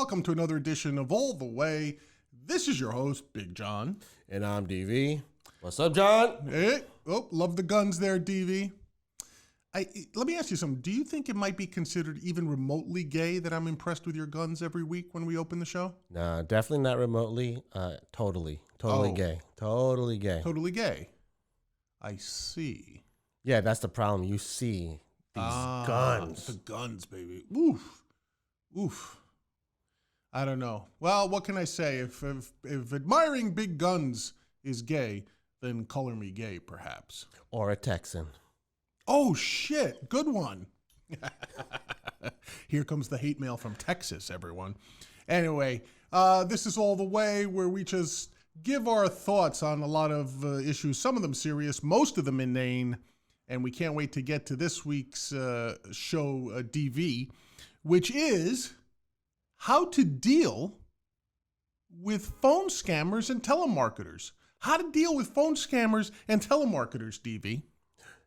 welcome to another edition of All the Way. This is your host, Big John. And I'm DV. What's up, John? Hey, love the guns there, DV. Let me ask you something. Do you think it might be considered even remotely gay that I'm impressed with your guns every week when we open the show? No, definitely not remotely. Totally gay. Totally gay. Totally gay. I see. Yeah, that's the problem. You see these guns. The guns, baby. Oof. I don't know. Well, what can I say? If admiring big guns is gay, then color me gay, perhaps. Or a Texan. Oh, shit. Good one. Here comes the hate mail from Texas, everyone. Anyway, this is All the Way, where we just give our thoughts on a lot of issues, some of them serious, most of them inane, and we can't wait to get to this week's show, DV, which is how to deal with phone scammers and telemarketers. How to deal with phone scammers and telemarketers, DV.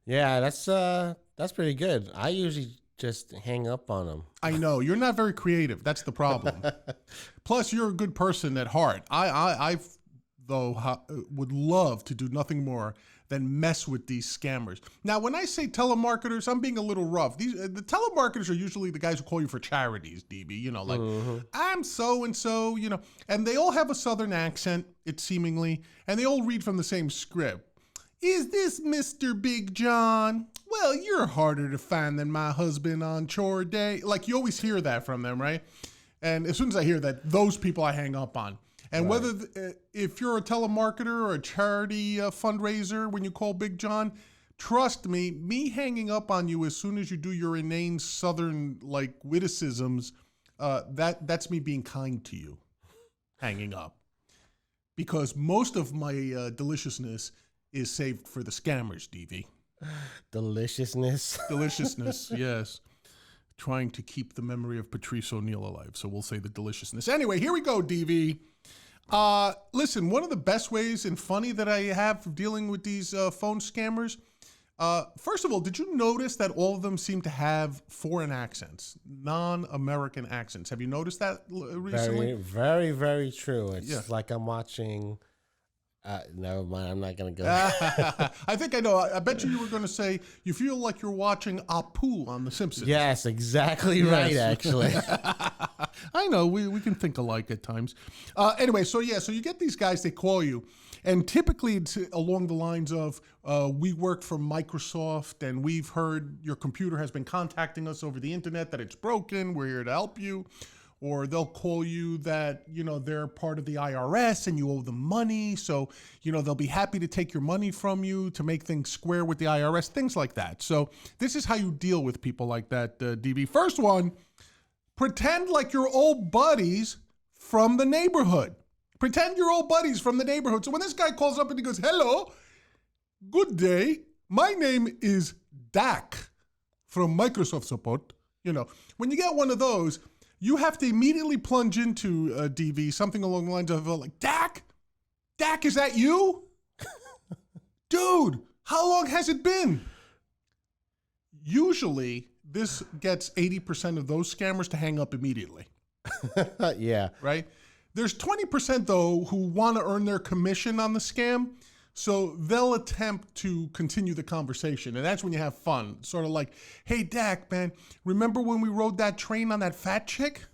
Yeah, that's pretty good. I usually just hang up on them. I know. You're not very creative. That's the problem. Plus, you're a good person at heart. I would love to do nothing more than mess with these scammers. Now, when I say telemarketers, I'm being a little rough. The telemarketers are usually the guys who call you for charities, DB. You know, like, I'm so-and-so, you know. And they all have a southern accent, it seemingly. And they all read from the same script. Is this Mr. Big John? Well, you're harder to find than my husband on chore day. Like, you always hear that from them, right? And as soon as I hear that, those people I hang up on. And right. Whether, if you're a telemarketer or a charity fundraiser, when you call Big John, trust me hanging up on you as soon as you do your inane Southern, like, witticisms, that's me being kind to you, hanging up. Because most of my deliciousness is saved for the scammers, DV. Deliciousness, yes. Trying to keep the memory of Patrice O'Neill alive, so we'll say the deliciousness. Anyway, here we go, DV. Listen, one of the best ways and funny that I have for dealing with these phone scammers, first of all, did you notice that all of them seem to have foreign accents, non-American accents? Have you noticed that recently? Very, very true. It's like I'm watching... never mind, I'm not going to go. I think I know. I bet you were going to say you feel like you're watching Apu on The Simpsons. Yes, exactly right, actually. I know, we can think alike at times. Anyway, so you get these guys, they call you, and typically it's along the lines of, we work for Microsoft, and we've heard your computer has been contacting us over the internet that it's broken, we're here to help you. Or they'll call you that, you know, they're part of the IRS and you owe them money. So, you know, they'll be happy to take your money from you to make things square with the IRS, things like that. So this is how you deal with people like that, DV. First one, pretend like you're old buddies from the neighborhood. Pretend you're old buddies from the neighborhood. So when this guy calls up and he goes, hello, good day. My name is Dak from Microsoft support. You know, when you get one of those, you have to immediately plunge into DV, something along the lines of like, Dak, is that you? Dude, how long has it been? Usually, this gets 80% of those scammers to hang up immediately. Yeah. Right? There's 20%, though, who want to earn their commission on the scam. So they'll attempt to continue the conversation. And that's when you have fun. Sort of like, hey, Dak, man, remember when we rode that train on that fat chick?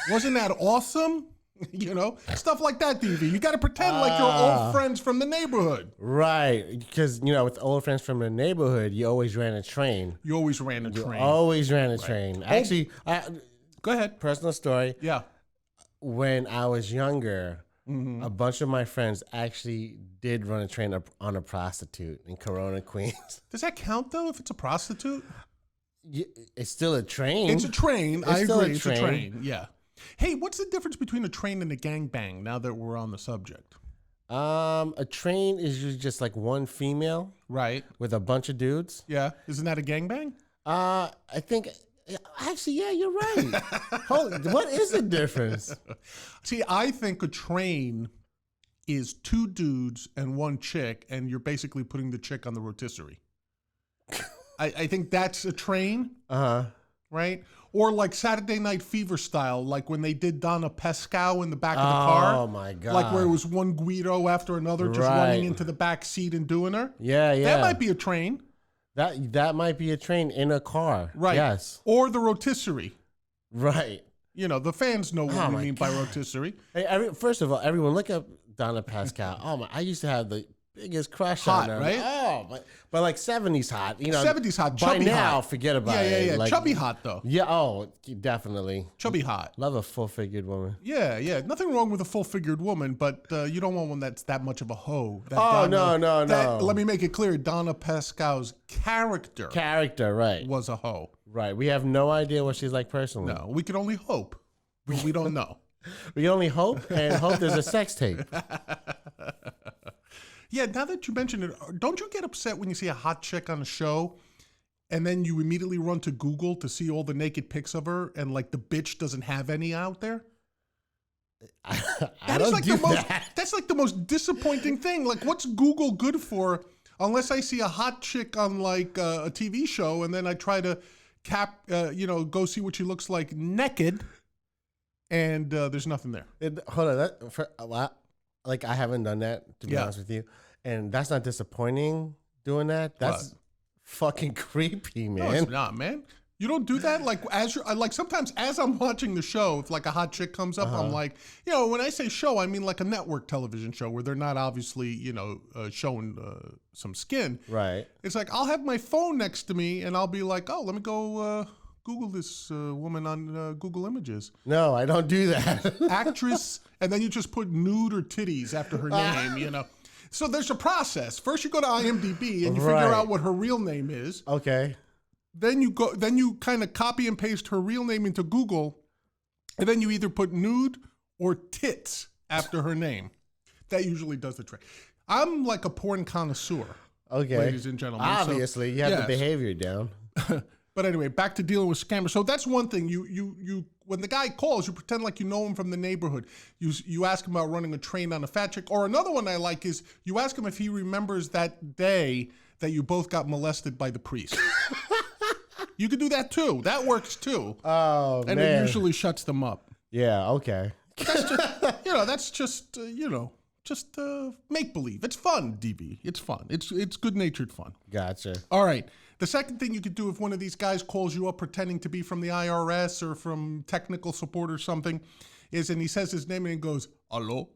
Wasn't that awesome? You know, stuff like that, DV. You got to pretend like you're old friends from the neighborhood. Right. Because, you know, with old friends from the neighborhood, you always ran a train. Actually, go ahead. Personal story. Yeah. When I was younger, a bunch of my friends actually did run a train on a prostitute in Corona, Queens. Does that count, though, if it's a prostitute? It's still a train. It's a train. I agree. It's a train. Yeah. Hey, what's the difference between a train and a gangbang now that we're on the subject? A train is usually just like one female. Right. With a bunch of dudes. Yeah. Isn't that a gangbang? I think... Actually, yeah, you're right. What is the difference? See, I think a train is two dudes and one chick, and you're basically putting the chick on the rotisserie. I think that's a train. Uh-huh. right? Or like Saturday Night Fever style, like when they did Donna Pescow in the back of the car. Oh my God. Like where it was one Guido after another just running into the back seat and doing her. Yeah, yeah. That might be a train. That might be a train in a car. Right. Yes. Or the rotisserie. Right. You know, the fans know what we mean by rotisserie. Hey, first of all, everyone look up Donna Pascal. Oh my! I used to have the biggest crush on her. Right? Oh, but like 70s hot. You know, 70s hot. By Chubby now, hot. forget about it. Yeah. Like, Chubby hot though. Yeah. Oh, definitely. Chubby hot. Love a full-figured woman. Yeah. Nothing wrong with a full-figured woman, but you don't want one that's that much of a hoe. No. Let me make it clear. Donna Pascal's character Right. was a hoe. Right. We have no idea what she's like personally. No, we can only hope. But we don't know. We only hope and hope there's a sex tape. Yeah, now that you mention it, don't you get upset when you see a hot chick on a show and then you immediately run to Google to see all the naked pics of her and like the bitch doesn't have any out there? That's like the most disappointing thing. Like, what's Google good for unless I see a hot chick on like a TV show and then I try to go see what she looks like naked and there's nothing there. Hold on. Like, I haven't done that, to be honest with you. And that's not disappointing doing that. That's fucking creepy, man. No, it's not, man. You don't do that? Like, sometimes as I'm watching the show, if like a hot chick comes up, I'm like, when I say show, I mean like a network television show where they're not obviously, showing some skin. Right. It's like, I'll have my phone next to me and I'll be like, oh, let me go Google this woman on Google Images. No, I don't do that. Actress, and then you just put nude or titties after her name, So there's a process. First you go to IMDb and you figure out what her real name is. Okay. Then you kind of copy and paste her real name into Google, and then you either put nude or tits after her name. That usually does the trick. I'm like a porn connoisseur. Okay. Ladies and gentlemen. Obviously, you have the behavior down. But anyway, back to dealing with scammers. So that's one thing. You when the guy calls, you pretend like you know him from the neighborhood. You ask him about running a train on a fat chick. Or another one I like is you ask him if he remembers that day that you both got molested by the priest. You could do that too. That works too. Oh, and man. It usually shuts them up. Yeah. Okay. But that's just make believe. It's fun, DV. It's fun. It's good natured fun. Gotcha. All right. The second thing you could do if one of these guys calls you up pretending to be from the IRS or from technical support or something and he says his name and he goes, "Hello,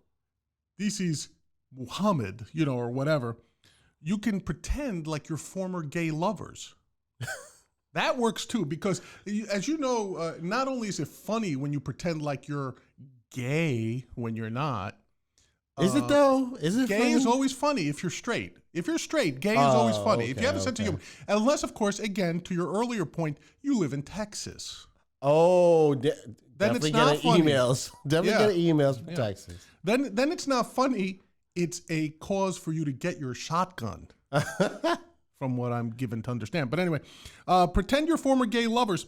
this is Muhammad," or whatever. You can pretend like you're former gay lovers. That works too because, as you know, not only is it funny when you pretend like you're gay when you're not. Is it though? Is it gay funny? is always funny if you're straight. If you're straight, gay is always funny. If you have a sense of humor. Unless, of course, again, to your earlier point, you live in Texas. Oh, then definitely it's not getting funny. emails. Definitely getting emails from Texas. Then it's not funny. It's a cause for you to get your shotgun. From what I'm given to understand. But anyway, pretend you're former gay lovers.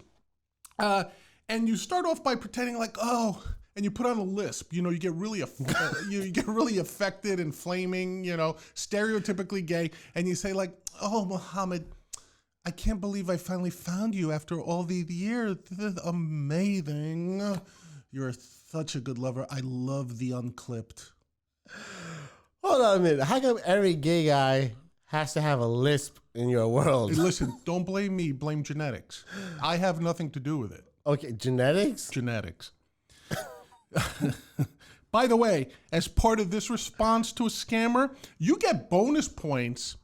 And you start off by pretending like, and you put on a lisp. You get really you get really affected and flaming, stereotypically gay. And you say like, "Oh, Muhammad, I can't believe I finally found you after all these years. This is amazing. You're such a good lover. I love the unclipped." Hold on a minute. How come every gay guy has to have a lisp in your world? Hey, listen, don't blame me. Blame genetics. I have nothing to do with it. Okay, genetics? Genetics. By the way, as part of this response to a scammer, you get bonus points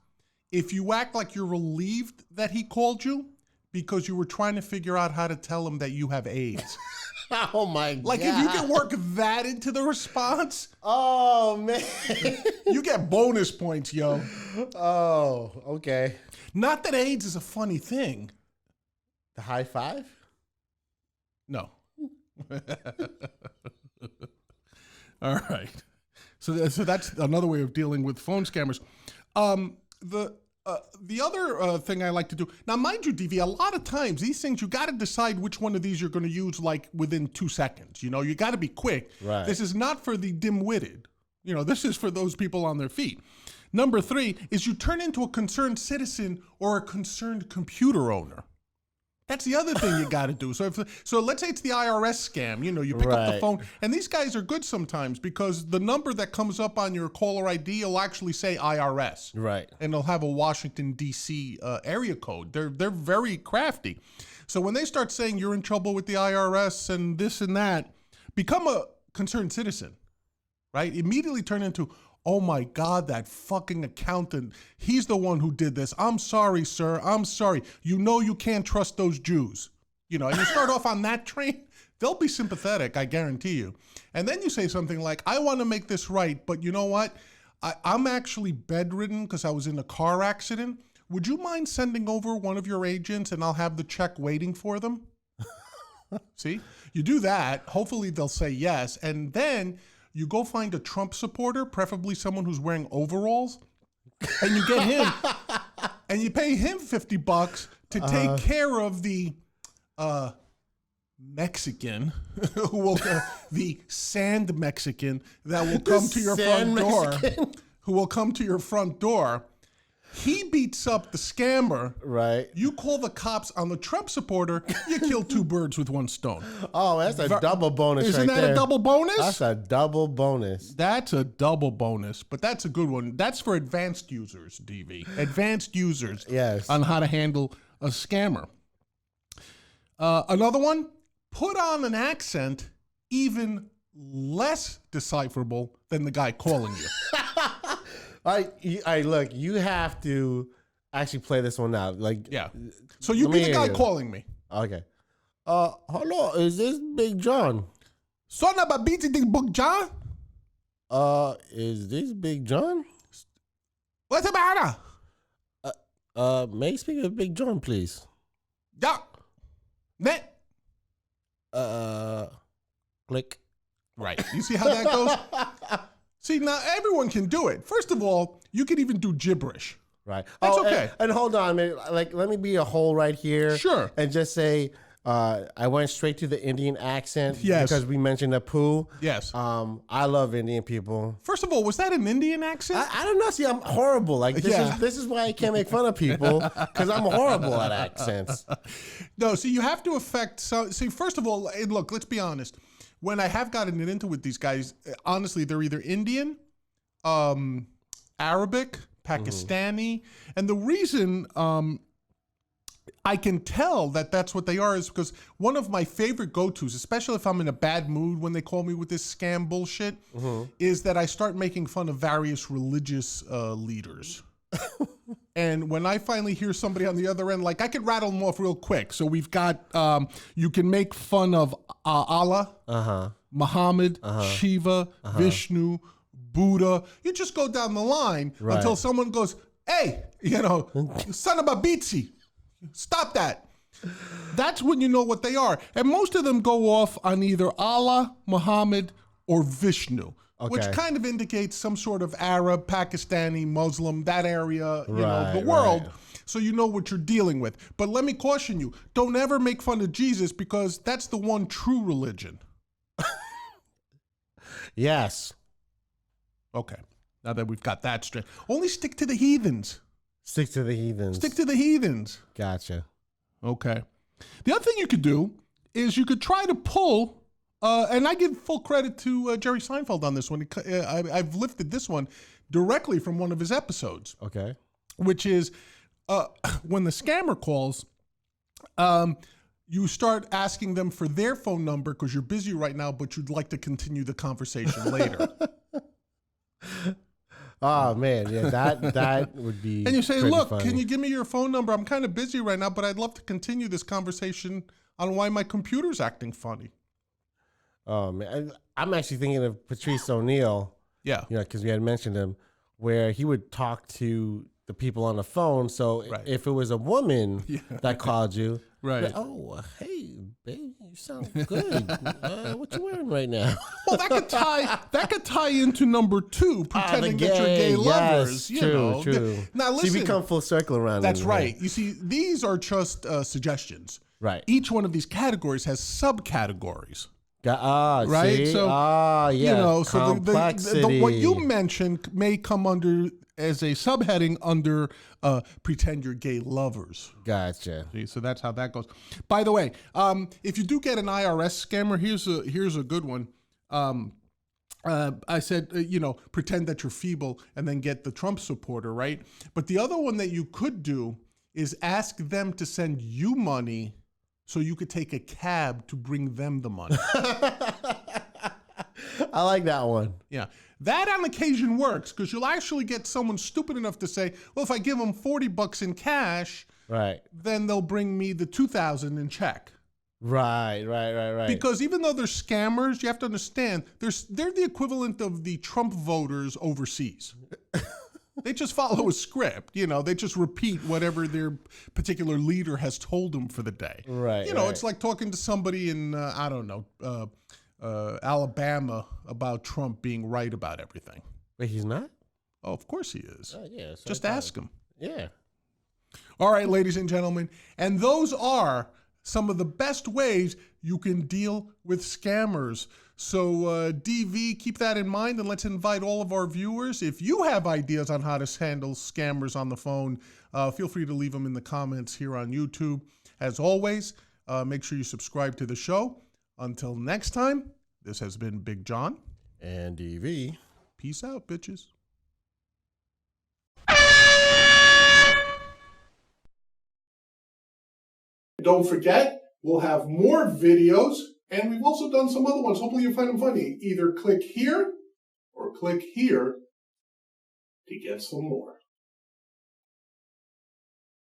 if you act like you're relieved that he called you because you were trying to figure out how to tell him that you have AIDS. Oh my God. Like if you can work that into the response, oh man, you get bonus points, yo. Oh, okay. Not that AIDS is a funny thing. The high five? No. All right. So that's another way of dealing with phone scammers. The other thing I like to do, now mind you, DV, a lot of times these things, you got to decide which one of these you're going to use like within 2 seconds. You got to be quick. Right. This is not for the dim-witted. This is for those people on their feet. Number 3 is you turn into a concerned citizen or a concerned computer owner. That's the other thing you got to do. So let's say it's the IRS scam. You know, you pick up the Right. phone, and these guys are good sometimes because the number that comes up on your caller ID will actually say IRS, Right. and they'll have a Washington D.C. Area code. They're very crafty. So when they start saying you're in trouble with the IRS and this and that, become a concerned citizen, right? Immediately turn into, oh my God, that fucking accountant. He's the one who did this. I'm sorry, sir. I'm sorry. You know you can't trust those Jews. You know, and you start off on that train, they'll be sympathetic, I guarantee you. And then you say something like, I want to make this right, but you know what? I'm actually bedridden because I was in a car accident. Would you mind sending over one of your agents and I'll have the check waiting for them? See? You do that, hopefully they'll say yes, and then you go find a Trump supporter, preferably someone who's wearing overalls, and you get him, and you pay him $50 to take care of the Mexican, who will, the sand Mexican that will come to your front door, who will come to your front door. He beats up the scammer. Right. You call the cops on the Trump supporter. You kill two birds with one stone. Oh, that's a double bonus. Isn't right that there. a double bonus? That's a double bonus. That's a double bonus, but that's a good one. That's for advanced users, DV. Advanced users. Yes. On how to handle a scammer. Another one, put on an accent even less decipherable than the guy calling you. I look, you have to actually play this one out. Like, Yeah. So you Let be me the hear guy you. calling me. okay. Hello, is this Big John? Son of a beating the book, John? Is this Big John? What's the matter? May I speak with Big John, please? Yeah. Net. Click. Right. You see how that goes? See, now everyone can do it. First of all, you can even do gibberish. Right. That's okay. And hold on, man. Like, let me be a hole right here. Sure. And just say, I went straight to the Indian accent. Yes. Because we mentioned a poo. Yes. I love Indian people. First of all, was that an Indian accent? I don't know. See, I'm horrible. Like, this is why I can't make fun of people, because I'm horrible at accents. No, see, you have to affect. See, first of all, and look, let's be honest. When I have gotten it into with these guys, honestly, they're either Indian, Arabic, Pakistani, and the reason I can tell that that's what they are is because one of my favorite go-tos, especially if I'm in a bad mood when they call me with this scam bullshit, is that I start making fun of various religious leaders. And when I finally hear somebody on the other end, like I could rattle them off real quick. So we've got, you can make fun of Allah, Muhammad, Shiva, Vishnu, Buddha. You just go down the line until someone goes, hey, son of a beatsy, stop that. That's when you know what they are. And most of them go off on either Allah, Muhammad, or Vishnu. Which kind of indicates some sort of Arab, Pakistani, Muslim, that area, the world. So you know what you're dealing with. But let me caution you, don't ever make fun of Jesus because that's the one true religion. Yes. Okay. Now that we've got that straight. Only stick to the heathens. Stick to the heathens. Stick to the heathens. Gotcha. Okay. The other thing you could do is you could try to pull... and I give full credit to Jerry Seinfeld on this one. I've lifted this one directly from one of his episodes. Okay. Which is when the scammer calls, you start asking them for their phone number because you're busy right now, but you'd like to continue the conversation later. Oh, man. Yeah, that would be. And you say, look, funny. Can you give me your phone number? I'm kind of busy right now, but I'd love to continue this conversation on why my computer's acting funny. Oh, man. I'm actually thinking of Patrice O'Neill. Yeah. Because we had mentioned him, where he would talk to the people on the phone. So if it was a woman that called you, right? Like, oh, hey, baby, you sound good. What you wearing right now? Well, that could tie into number 2, pretending that you're gay lovers. True. Now listen, so you become full circle around. That's right. You see, these are just suggestions. Right. Each one of these categories has subcategories. Right? See? So, yeah. you know, so Complexity. what you mentioned may come under as a subheading under pretend you're gay lovers. Gotcha. See, so that's how that goes. By the way, if you do get an IRS scammer, here's a good one. I said, you know, pretend that you're feeble and then get the Trump supporter, right? But the other one that you could do is ask them to send you money so you could take a cab to bring them the money. I like that one. Yeah. That on occasion works because you'll actually get someone stupid enough to say, well, if I give them $40 in cash, Right. then they'll bring me the $2,000 in check. Right. Because even though they're scammers, you have to understand they're the equivalent of the Trump voters overseas. They just follow a script, you know. They just repeat whatever their particular leader has told them for the day. Right. You know, it's like talking to somebody in I don't know Alabama about Trump being right about everything. Wait, he's not? Oh, of course he is. Yeah. So Just ask him. Yeah. All right, ladies and gentlemen, and those are some of the best ways you can deal with scammers. So DV, keep that in mind, and let's invite all of our viewers. If you have ideas on how to handle scammers on the phone, feel free to leave them in the comments here on YouTube. As always, make sure you subscribe to the show. Until next time, this has been Big John and DV. Peace out, bitches. Don't forget, we'll have more videos, and we've also done some other ones. Hopefully you'll find them funny. Either click here or click here to get some more.